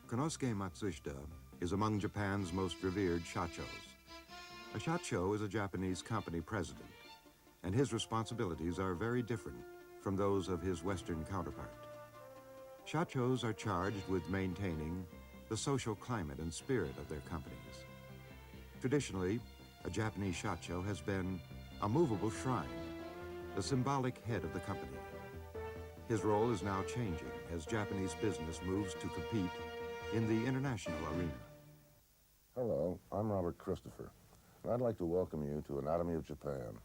Konosuke Matsushita is among Japan's most revered shachos. A shacho is a Japanese company president, and his responsibilities are very different from those of his Western counterpart. Shachos are charged with maintaining the social climate and spirit of their companies. Traditionally, a Japanese shacho has been a movable shrine, the symbolic head of the company. His role is now changing as Japanese business moves to compete in the international arena. Hello, I'm Robert Christopher, and I'd like to welcome you to Anatomy of Japan,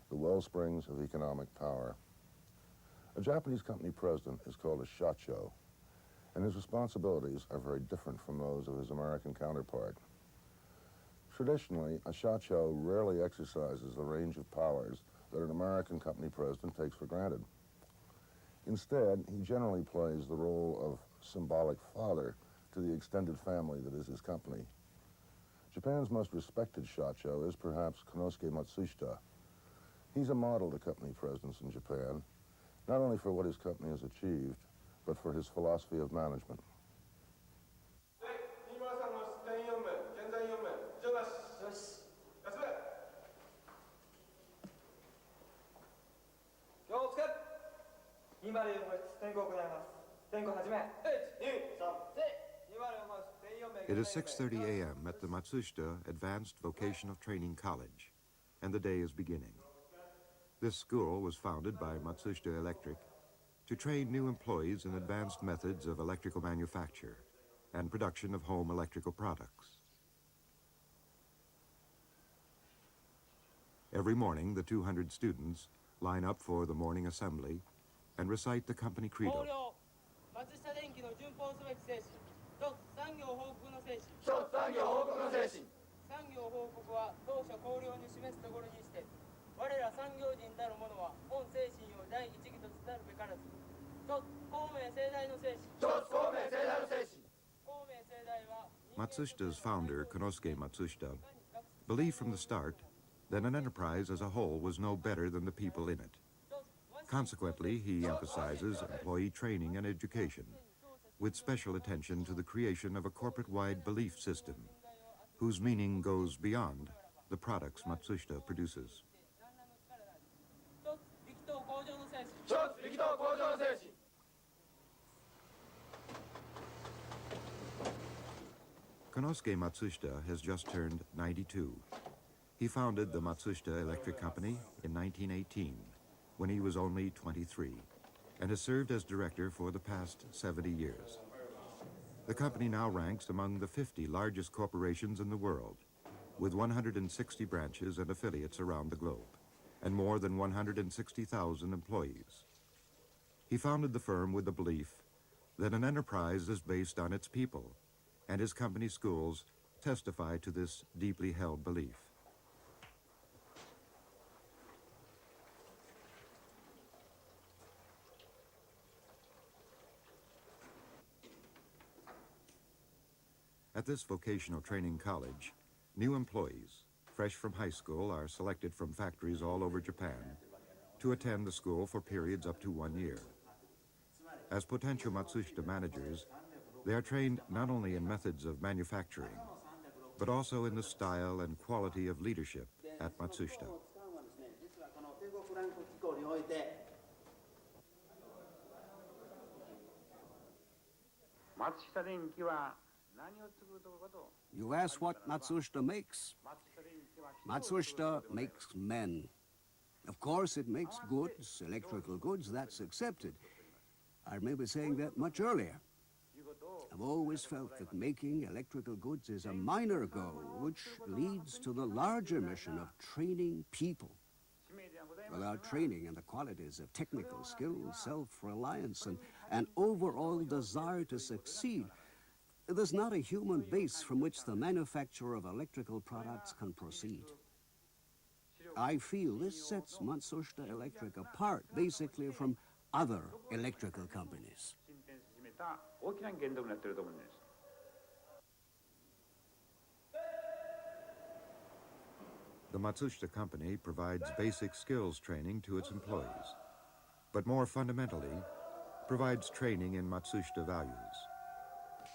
the Wellsprings of economic power. A Japanese company president is called a shacho, and his responsibilities are very different from those of his American counterpart. Traditionally, a shacho rarely exercises the range of powers that an American company president takes for granted. Instead, he generally plays the role of symbolic father to the extended family that is his company. Japan's most respected shacho is perhaps Konosuke Matsushita. He's a model to company presidents in Japan, not only for what his company has achieved, but for his philosophy of management. It is 6:30 a.m. at the Matsushita Advanced Vocational Training College, and the day is beginning. This school was founded by Matsushita Electric to train new employees in advanced methods of electrical manufacture and production of home electrical products. Every morning, the 200 students line up for the morning assembly and recite the company credo. Matsushita's founder, Konosuke Matsushita, believed from the start that an enterprise as a whole was no better than the people in it. Consequently, he emphasizes employee training and education, with special attention to the creation of a corporate-wide belief system, whose meaning goes beyond the products Matsushita produces. Konosuke Matsushita has just turned 92. He founded the Matsushita Electric Company in 1918, when he was only 23, and has served as director for the past 70 years. The company now ranks among the 50 largest corporations in the world, with 160 branches and affiliates around the globe, and more than 160,000 employees. He founded the firm with the belief that an enterprise is based on its people, and his company schools testify to this deeply held belief. At this vocational training college, new employees, fresh from high school, are selected from factories all over Japan to attend the school for periods up to 1 year. As potential Matsushita managers, they are trained not only in methods of manufacturing, but also in the style and quality of leadership at Matsushita. You ask what Matsushita makes? Matsushita makes men. Of course, it makes goods, electrical goods, that's accepted. I remember saying that much earlier. I've always felt that making electrical goods is a minor goal, which leads to the larger mission of training people. Without training in the qualities of technical skill, self-reliance, and an overall desire to succeed, there's not a human base from which the manufacture of electrical products can proceed. I feel this sets Matsushita Electric apart, basically, from other electrical companies. The Matsushita Company provides basic skills training to its employees, but more fundamentally, provides training in Matsushita values.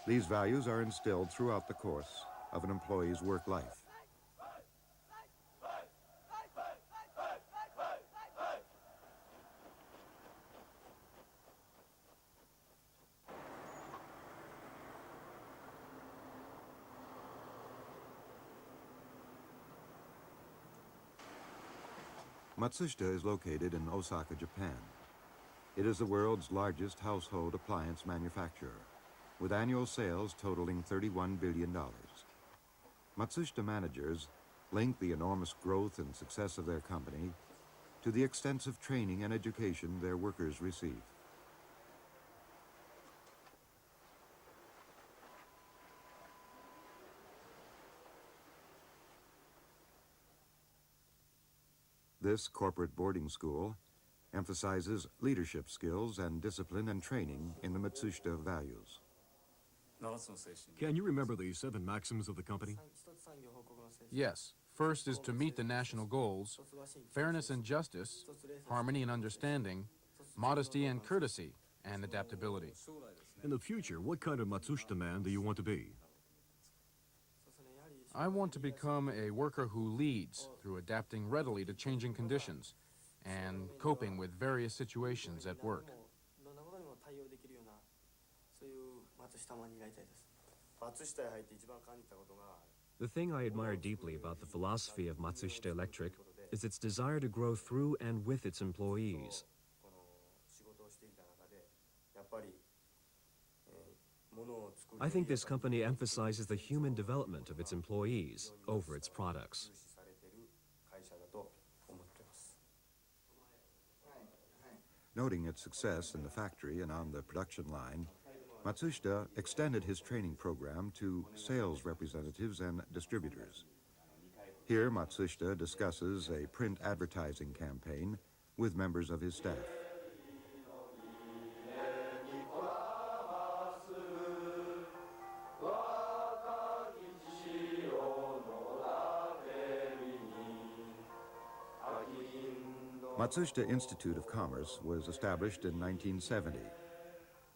These values are instilled throughout the course of an employee's work life. Matsushita is located in Osaka, Japan. It is the world's largest household appliance manufacturer, with annual sales totaling $31 billion. Matsushita managers link the enormous growth and success of their company to the extensive training and education their workers receive. This corporate boarding school emphasizes leadership skills and discipline and training in the Matsushita values. Can you remember the 7 maxims of the company? Yes. First is to meet the national goals, fairness and justice, harmony and understanding, modesty and courtesy, and adaptability. In the future, what kind of Matsushita man do you want to be? I want to become a worker who leads through adapting readily to changing conditions and coping with various situations at work. The thing I admire deeply about the philosophy of Matsushita Electric is its desire to grow through and with its employees. I think this company emphasizes the human development of its employees over its products. Noting its success in the factory and on the production line, Matsushita extended his training program to sales representatives and distributors. Here, Matsushita discusses a print advertising campaign with members of his staff. Matsushita Institute of Commerce was established in 1970.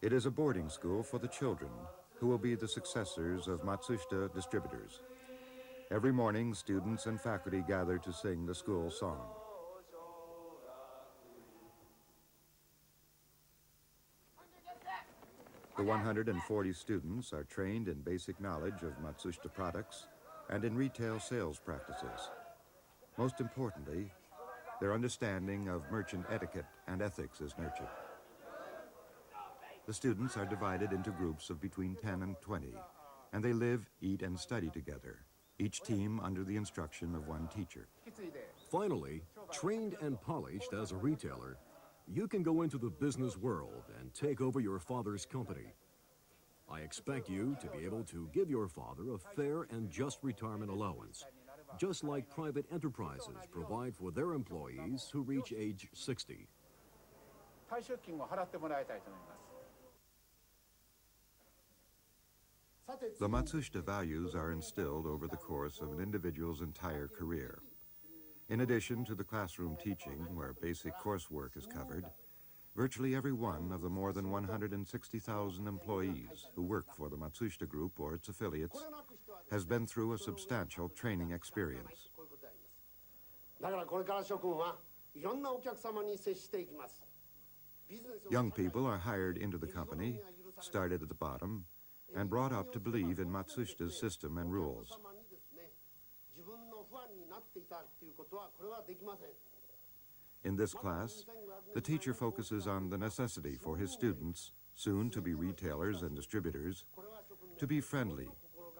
It is a boarding school for the children who will be the successors of Matsushita distributors. Every morning, students and faculty gather to sing the school song. The 140 students are trained in basic knowledge of Matsushita products and in retail sales practices. Most importantly, their understanding of merchant etiquette and ethics is nurtured. The students are divided into groups of between 10 and 20, and they live, eat, and study together, each team under the instruction of one teacher. Finally, trained and polished as a retailer, you can go into the business world and take over your father's company. I expect you to be able to give your father a fair and just retirement allowance, just like private enterprises provide for their employees who reach age 60. The Matsushita values are instilled over the course of an individual's entire career. In addition to the classroom teaching, where basic coursework is covered, virtually every one of the more than 160,000 employees who work for the Matsushita Group or its affiliates has been through a substantial training experience. Young people are hired into the company, started at the bottom, and brought up to believe in Matsushita's system and rules. In this class, the teacher focuses on the necessity for his students, soon to be retailers and distributors, to be friendly,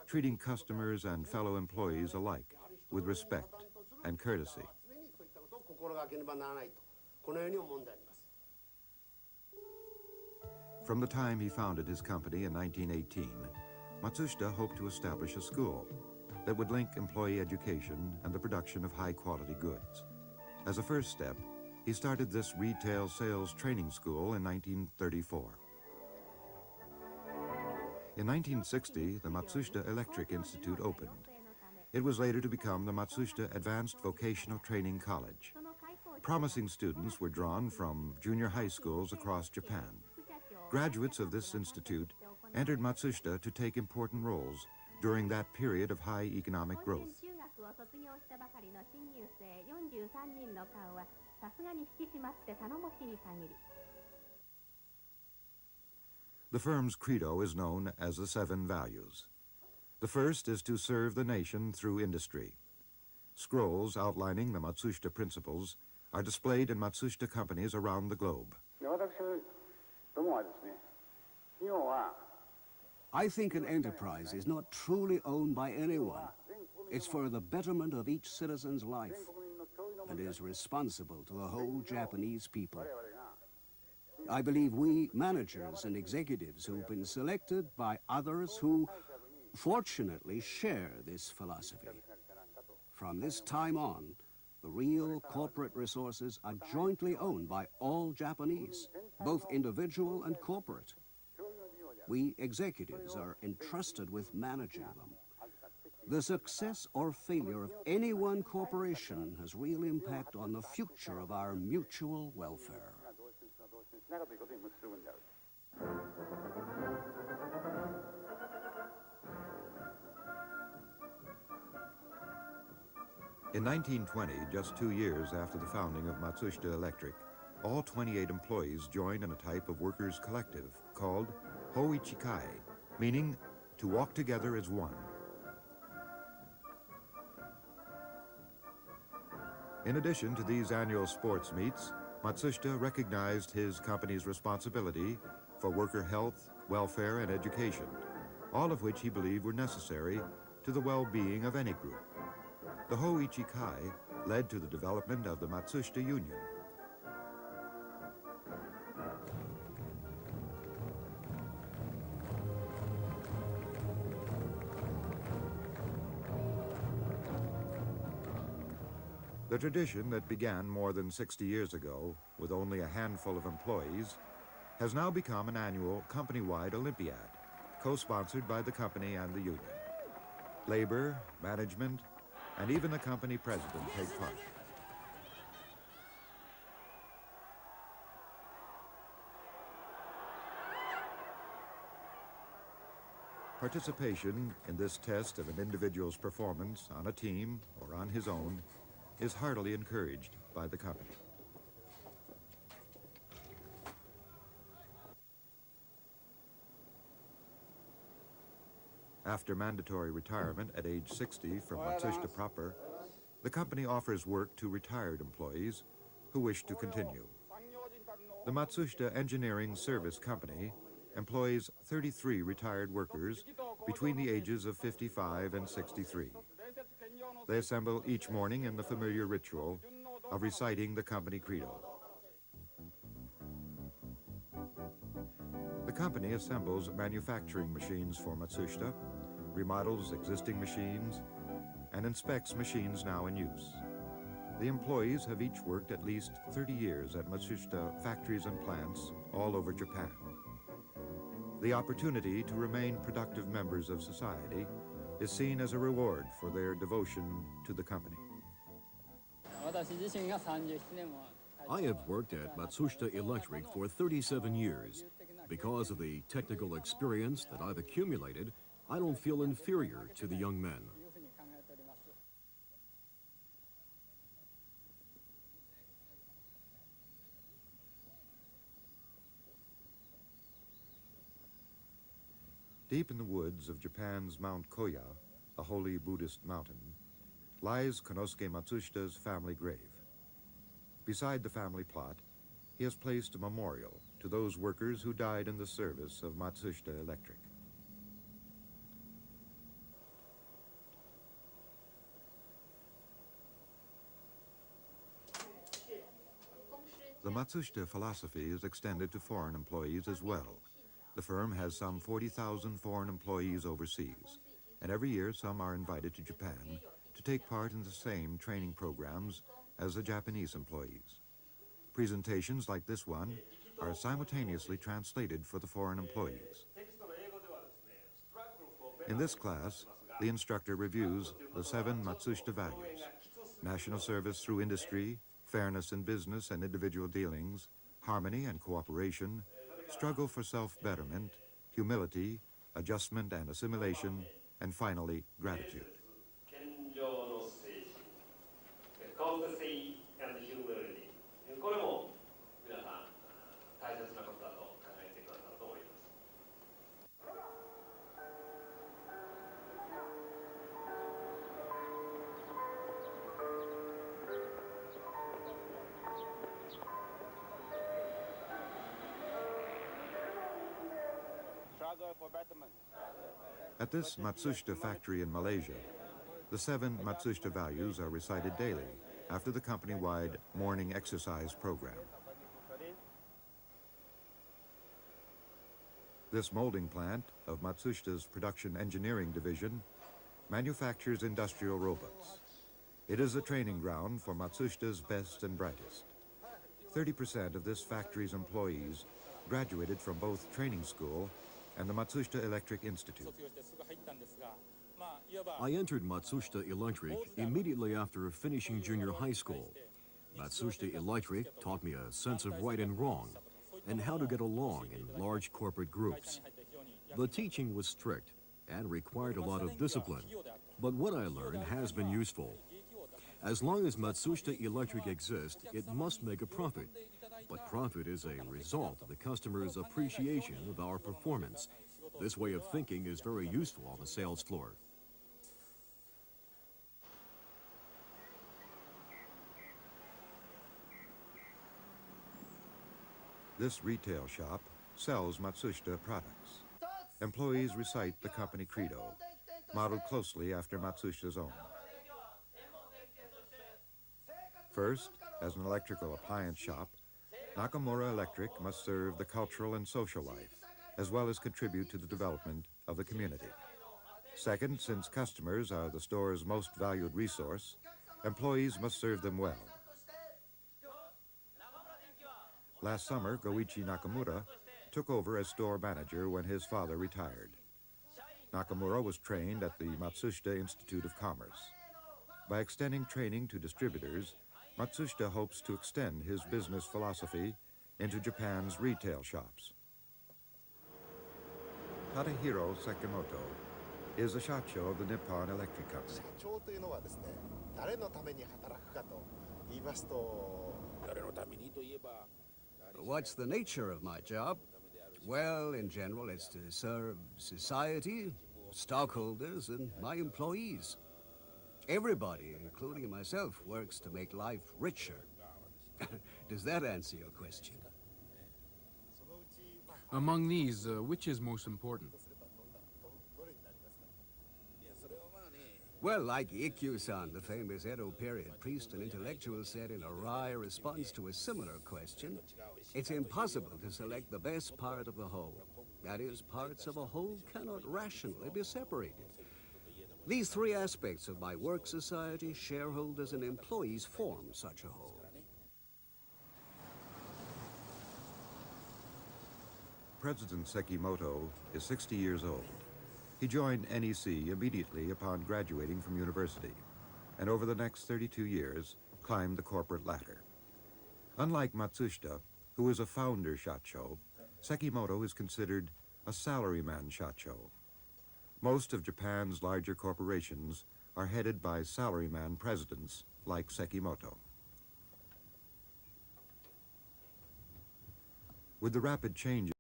treating customers and fellow employees alike with respect and courtesy. From the time he founded his company in 1918, Matsushita hoped to establish a school that would link employee education and the production of high-quality goods. As a first step, he started this retail sales training school in 1934. In 1960, the Matsushita Electric Institute opened. It was later to become the Matsushita Advanced Vocational Training College. Promising students were drawn from junior high schools across Japan. Graduates of this institute entered Matsushita to take important roles during that period of high economic growth. 中学を卒業したばかりの新入生43人の顔はさすがに引き締まって頼もしい限り。The firm's credo is known as the 7 values. The first is to serve the nation through industry. Scrolls outlining the Matsushita principles are displayed in Matsushita companies around the globe. I think an enterprise is not truly owned by anyone. It's for the betterment of each citizen's life and is responsible to the whole Japanese people. I believe we managers and executives who've been selected by others who fortunately share this philosophy. From this time on, the real corporate resources are jointly owned by all Japanese, both individual and corporate. We executives are entrusted with managing them. The success or failure of any one corporation has real impact on the future of our mutual welfare. In 1920, just 2 years after the founding of Matsushita Electric, all 28 employees joined in a type of workers' collective called Hoichikai, meaning to walk together as one. In addition to these annual sports meets, Matsushita recognized his company's responsibility for worker health, welfare, and education, all of which he believed were necessary to the well-being of any group. The Hoichikai led to the development of the Matsushita Union. The tradition that began more than 60 years ago with only a handful of employees has now become an annual company-wide Olympiad, co-sponsored by the company and the union. Labor, management, and even the company president take part. Participation in this test of an individual's performance on a team or on his own is heartily encouraged by the company. After mandatory retirement at age 60 from Matsushita proper, the company offers work to retired employees who wish to continue. The Matsushita Engineering Service Company employs 33 retired workers between the ages of 55 and 63. They assemble each morning in the familiar ritual of reciting the company credo. The company assembles manufacturing machines for Matsushita, remodels existing machines, and inspects machines now in use. The employees have each worked at least 30 years at Matsushita factories and plants all over Japan. The opportunity to remain productive members of society is seen as a reward for their devotion to the company. I have worked at Matsushita Electric for 37 years. Because of the technical experience that I've accumulated, I don't feel inferior to the young men. Deep in the woods of Japan's Mount Koya, a holy Buddhist mountain, lies Konosuke Matsushita's family grave. Beside the family plot, he has placed a memorial to those workers who died in the service of Matsushita Electric. The Matsushita philosophy is extended to foreign employees as well. The firm has some 40,000 foreign employees overseas, and every year some are invited to Japan to take part in the same training programs as the Japanese employees. Presentations like this one are simultaneously translated for the foreign employees. In this class, the instructor reviews the 7 Matsushita values: national service through industry, fairness in business and individual dealings, harmony and cooperation, struggle for self-betterment, humility, adjustment and assimilation, and finally, gratitude. Courtesy and humility. これも皆さん大切なことだと考えてくださると思います。At this Matsushita factory in Malaysia, the 7 Matsushita values are recited daily after the company-wide morning exercise program. This molding plant of Matsushita's production engineering division manufactures industrial robots. It is a training ground for Matsushita's best and brightest. 30% of this factory's employees graduated from both training school and the Matsushita Electric Institute. I entered Matsushita Electric immediately after finishing junior high school. Matsushita Electric taught me a sense of right and wrong and how to get along in large corporate groups. The teaching was strict and required a lot of discipline, but what I learned has been useful. As long as Matsushita Electric exists, it must make a profit. But profit is a result of the customer's appreciation of our performance. This way of thinking is very useful on the sales floor. This retail shop sells Matsushita products. Employees recite the company credo, modeled closely after Matsushita's own. First, as an electrical appliance shop, Nakamura Electric must serve the cultural and social life, as well as contribute to the development of the community. Second, since customers are the store's most valued resource, employees must serve them well. Last summer, Goichi Nakamura took over as store manager when his father retired. Nakamura was trained at the Matsushita Institute of Commerce. By extending training to distributors, Matsushita hopes to extend his business philosophy into Japan's retail shops. Tadahiro Sekimoto is a Shacho of the Nippon Electric Company. 社長というのはですね、誰のために働くかと言いますと、誰のためにといえば、 What's the nature of my job? Well, in general, it's to serve society, stockholders, and my employees. Everybody, including myself, works to make life richer. Does that answer your question? Among these, which is most important? Well, like Ikkyu-san, the famous Edo period priest and intellectual, said in a wry response to a similar question, it's impossible to select the best part of the whole. That is, parts of a whole cannot rationally be separated. These 3 aspects of my work society, shareholders, and employees form such a whole. President Sekimoto is 60 years old. He joined NEC immediately upon graduating from university, and over the next 32 years, climbed the corporate ladder. Unlike Matsushita, who is a founder Shacho, Sekimoto is considered a salaryman Shacho. Most of Japan's larger corporations are headed by salaryman presidents like Sekimoto. With the rapid changes